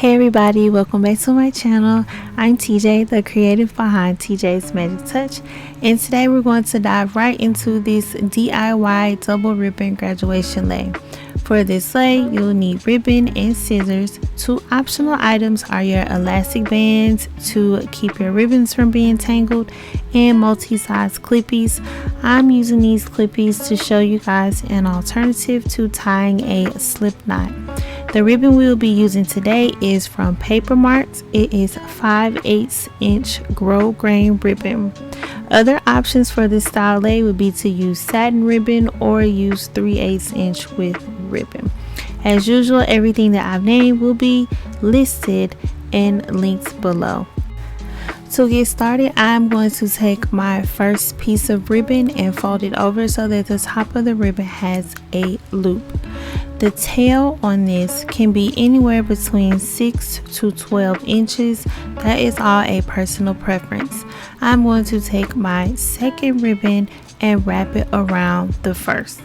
Hey everybody, welcome back to my channel. I'm TJ, the creative behind TJ's Magic Touch, and today we're going to dive right into this DIY double ribbon graduation lei. For this lei, you'll need ribbon and scissors. Two optional items are your elastic bands to keep your ribbons from being tangled and multi-size clippies. I'm using these clippies to show you guys an alternative to tying a slip knot. The ribbon we will be using today is from Paper Marks. It is 5/8 inch grove grain ribbon. Other options for this style lei would be to use satin ribbon or use 3/8 inch with ribbon. As usual, everything that I've named will be listed and linked below. To get started, I'm going to take my first piece of ribbon and fold it over so that the top of the ribbon has a loop. The tail on this can be anywhere between 6 to 12 inches. That is all a personal preference. I'm going to take my second ribbon and wrap it around the first.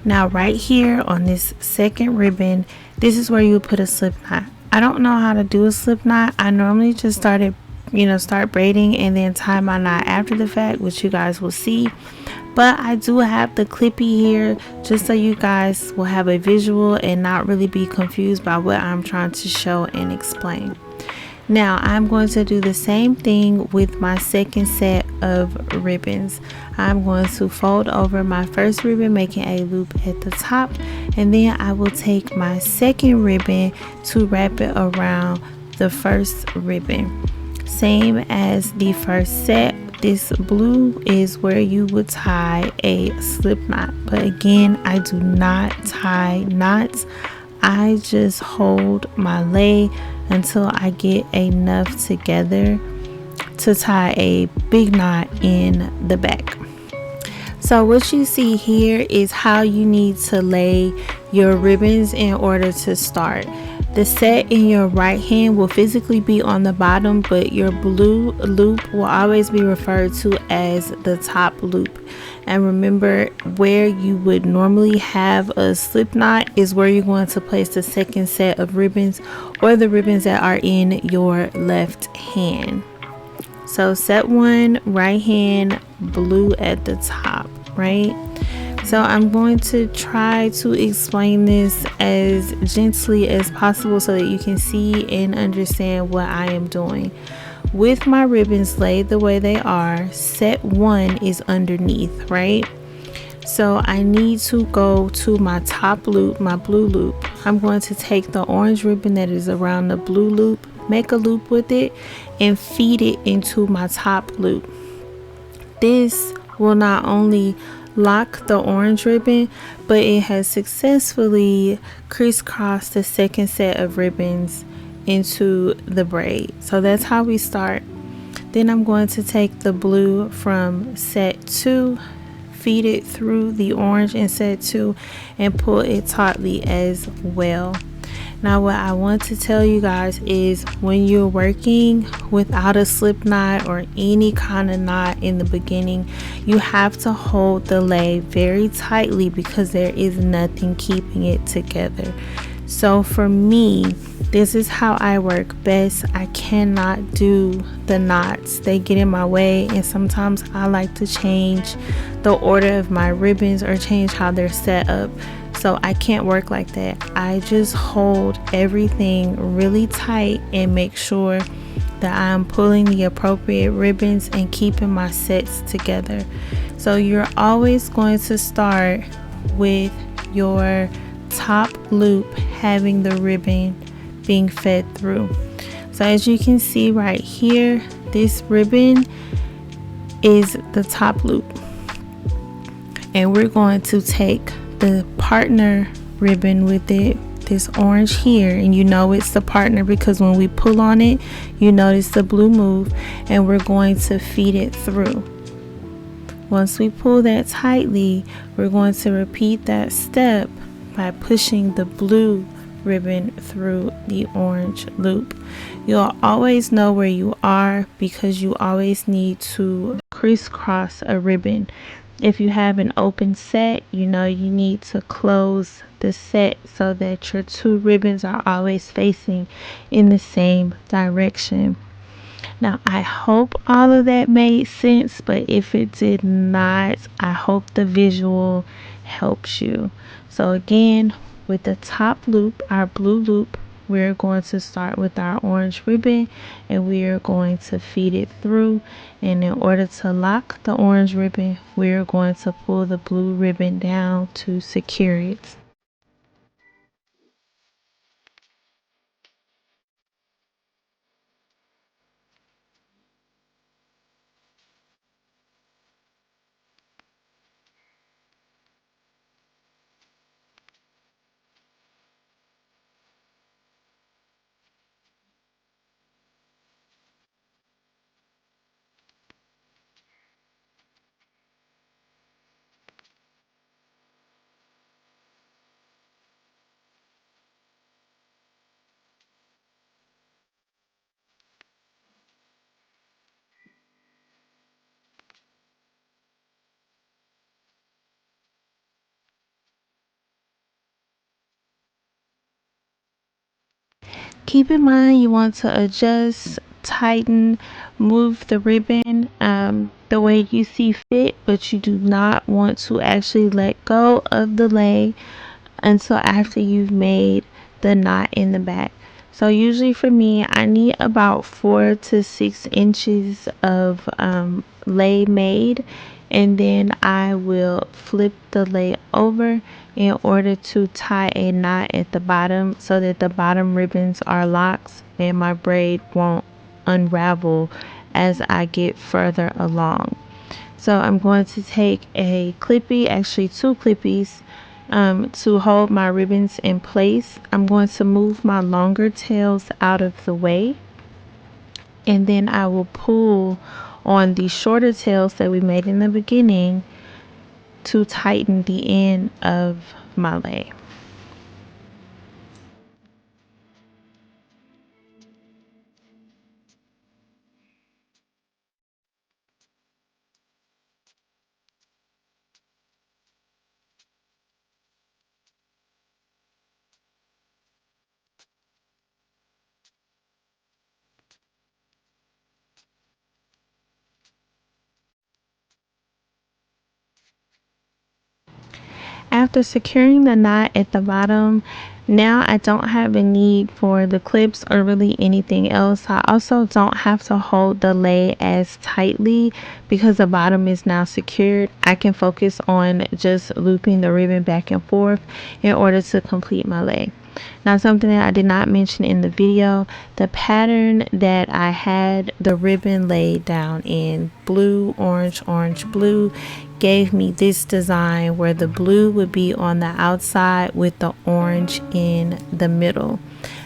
Now right here on this second ribbon, this is where you put a slip knot. I don't know how to do a slip knot. I normally just start braiding and then tie my knot after the fact, which you guys will see. But I do have the clippy here just so you guys will have a visual and not really be confused by what I'm trying to show and explain. Now I'm going to do the same thing with my second set of ribbons. I'm going to fold over my first ribbon, making a loop at the top, and then I will take my second ribbon to wrap it around the first ribbon. Same as the first set. This blue is where you would tie a slip knot, but again, I do not tie knots. I just hold my lei until I get enough together to tie a big knot in the back. So what you see here is how you need to lay your ribbons in order to start. The set in your right hand will physically be on the bottom, but your blue loop will always be referred to as the top loop. And remember, where you would normally have a slip knot is where you're going to place the second set of ribbons, or the ribbons that are in your left hand. So set one, right hand, blue at the top, right? So I'm going to try to explain this as gently as possible so that you can see and understand what I am doing. With my ribbons laid the way they are, set one is underneath, right? So I need to go to my top loop, my blue loop. I'm going to take the orange ribbon that is around the blue loop, make a loop with it, and feed it into my top loop. This will not only lock the orange ribbon, but it has successfully crisscrossed the second set of ribbons into the braid. So that's how we start. Then I'm going to take the blue from set 2, feed it through the orange in set 2, and pull it tautly as well. Now what I want to tell you guys is, when you're working without a slip knot or any kind of knot in the beginning, you have to hold the lei very tightly because there is nothing keeping it together. So for me, this is how I work best. I cannot do the knots. They get in my way, and sometimes I like to change the order of my ribbons or change how they're set up. So I can't work like that. I just hold everything really tight and make sure that I'm pulling the appropriate ribbons and keeping my sets together. So you're always going to start with your top loop having the ribbon being fed through. So as you can see right here, this ribbon is the top loop, and we're going to take the partner ribbon with it, this orange here, and you know it's the partner because when we pull on it, you notice the blue move, and we're going to feed it through. Once we pull that tightly, we're going to repeat that step by pushing the blue ribbon through the orange loop. You'll always know where you are because you always need to crisscross a ribbon. If you have an open set, you know you need to close the set so that your two ribbons are always facing in the same direction. Now, I hope all of that made sense, but if it did not, I hope the visual helps you. So again, with the top loop, our blue loop, we're going to start with our orange ribbon and we are going to feed it through. And in order to lock the orange ribbon, we're going to pull the blue ribbon down to secure it. Keep in mind you want to adjust, tighten, move the ribbon the way you see fit, but you do not want to actually let go of the lei until after you've made the knot in the back. So usually for me, I need about 4 to 6 inches of lei made, and then I will flip the lei over in order to tie a knot at the bottom so that the bottom ribbons are locked and my braid won't unravel as I get further along. So I'm going to take a clippy, actually two clippies, to hold my ribbons in place. I'm going to move my longer tails out of the way, and then I will pull on the shorter tails that we made in the beginning to tighten the end of my lei. After securing the knot at the bottom, now I don't have a need for the clips or really anything else. I also don't have to hold the lei as tightly because the bottom is now secured. I can focus on just looping the ribbon back and forth in order to complete my lei. Now, something that I did not mention in the video, the pattern that I had the ribbon laid down in blue, orange, orange, blue gave me this design where the blue would be on the outside with the orange in the middle.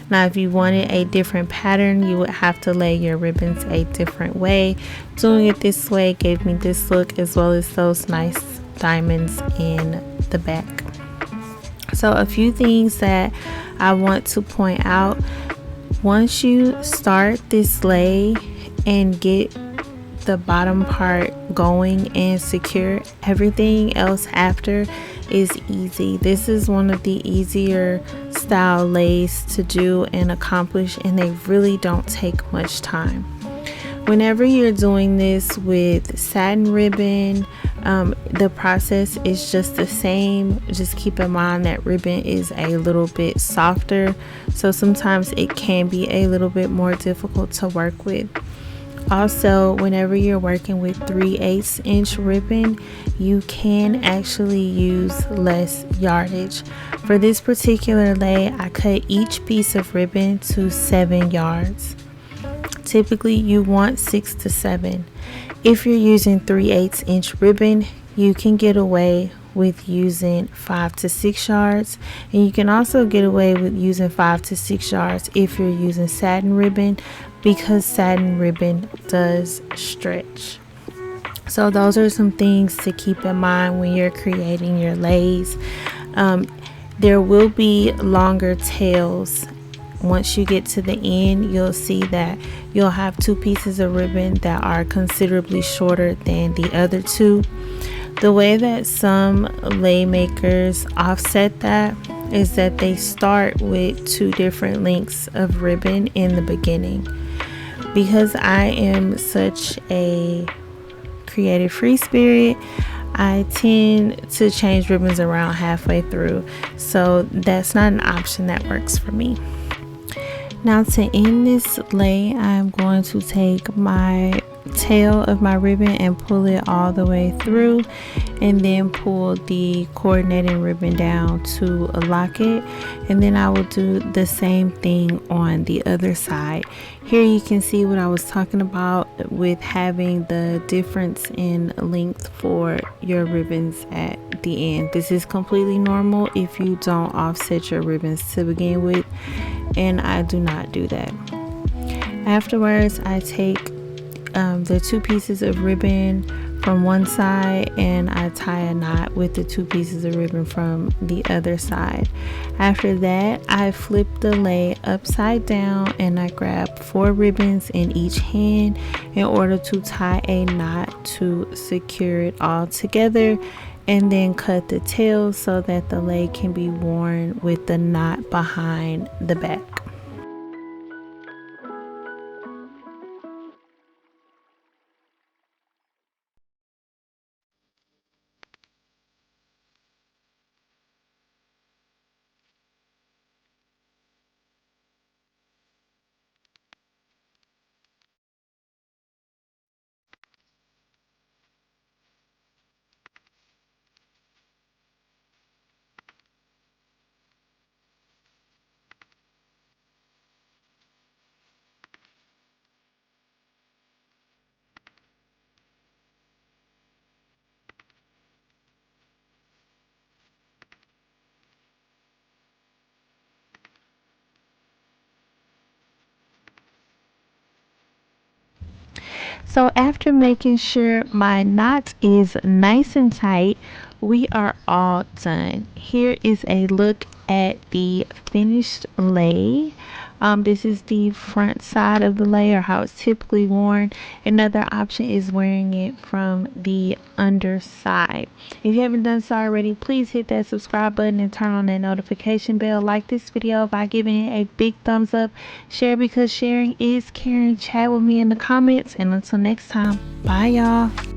Now, if you wanted a different pattern, you would have to lay your ribbons a different way. Doing it this way gave me this look as well as those nice diamonds in the back. So a few things that I want to point out: once you start this lei and get the bottom part going and secure, everything else after is easy. This is one of the easier style leis to do and accomplish, and they really don't take much time. Whenever you're doing this with satin ribbon, the process is just the same. Just keep in mind that ribbon is a little bit softer, so sometimes it can be a little bit more difficult to work with. Also, whenever you're working with 3/8 inch ribbon, you can actually use less yardage. For this particular lei, I cut each piece of ribbon to 7 yards. Typically you want 6 to 7. If you're using 3/8 inch ribbon, you can get away with using 5 to 6 yards, and you can also get away with using 5 to 6 yards if you're using satin ribbon, because satin ribbon does stretch. So those are some things to keep in mind when you're creating your leis. There will be longer tails. Once you get to the end, you'll see that you'll have 2 pieces of ribbon that are considerably shorter than the other 2. The way that some lei makers offset that is that they start with two different lengths of ribbon in the beginning. Because I am such a creative free spirit, I tend to change ribbons around halfway through, so that's not an option that works for me. Now to end this lei, I'm going to take my tail of my ribbon and pull it all the way through, and then pull the coordinating ribbon down to lock it, and then I will do the same thing on the other side. Here you can see what I was talking about with having the difference in length for your ribbons at the end. This is completely normal if you don't offset your ribbons to begin with, and I do not do that. Afterwards, I take the two pieces of ribbon from one side and I tie a knot with the two pieces of ribbon from the other side. After that, I flip the lei upside down and I grab 4 ribbons in each hand in order to tie a knot to secure it all together, and then cut the tail so that the lei can be worn with the knot behind the back. So after making sure my knot is nice and tight, we are all done. Here is a look at the finished lei. This is the front side of the lei, or how it's typically worn. Another option is wearing it from the underside. If you haven't done so already, please hit that subscribe button and turn on that notification bell. Like this video by giving it a big thumbs up. Share because sharing is caring. Chat with me in the comments. And until next time, bye y'all.